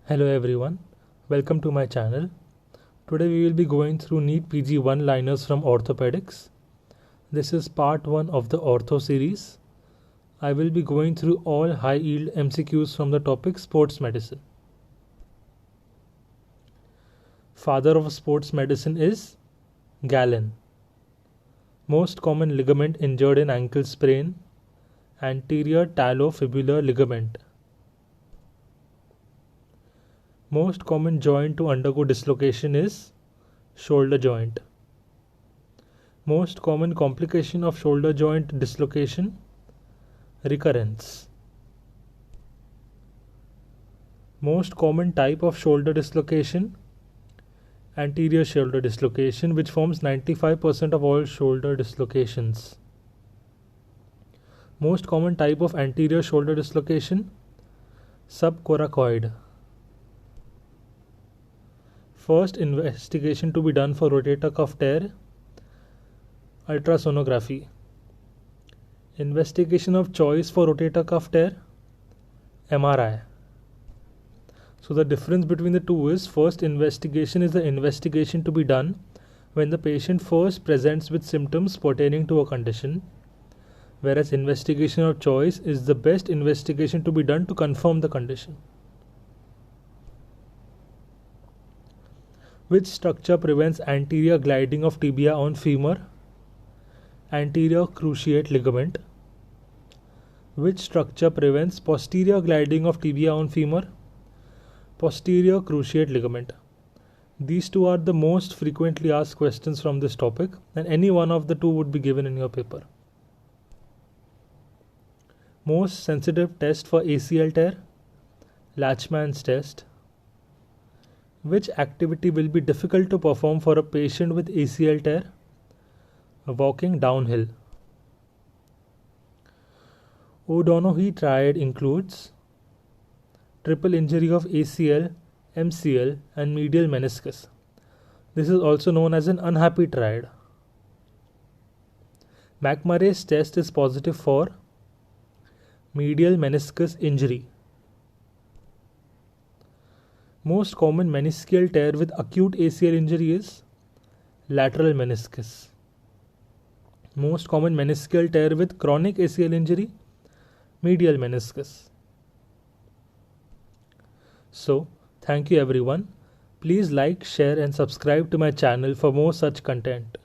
Hello everyone, welcome to my channel. Today we will be going through NEET PG one-liners from orthopedics. This is part 1 of the ortho series. I will be going through all high-yield MCQs from the topic sports medicine. Father of sports medicine is Galen. Most common ligament injured in ankle sprain, anterior talofibular ligament. Most common joint to undergo dislocation is shoulder joint. Most common complication of shoulder joint dislocation, recurrence. Most common type of shoulder dislocation, anterior shoulder dislocation, which forms 95% of all shoulder dislocations. Most common type of anterior shoulder dislocation, subcoracoid. First investigation to be done for rotator cuff tear, ultrasonography. Investigation of choice for rotator cuff tear, MRI. So the difference between the two is first investigation is the investigation to be done when the patient first presents with symptoms pertaining to a condition, whereas investigation of choice is the best investigation to be done to confirm the condition. Which structure prevents anterior gliding of tibia on femur? Anterior cruciate ligament. Which structure prevents posterior gliding of tibia on femur? Posterior cruciate ligament. These two are the most frequently asked questions from this topic, and any one of the two would be given in your paper. Most sensitive test for ACL tear? Latchman's test. Which activity will be difficult to perform for a patient with ACL tear? Walking downhill. O'Donoghue triad includes triple injury of ACL, MCL and medial meniscus. This is also known as an unhappy triad. McMurray's test is positive for medial meniscus injury. Most common meniscal tear with acute ACL injury is lateral meniscus. Most common meniscal tear with chronic ACL injury, medial meniscus. So, thank you everyone. Please like, share and subscribe to my channel for more such content.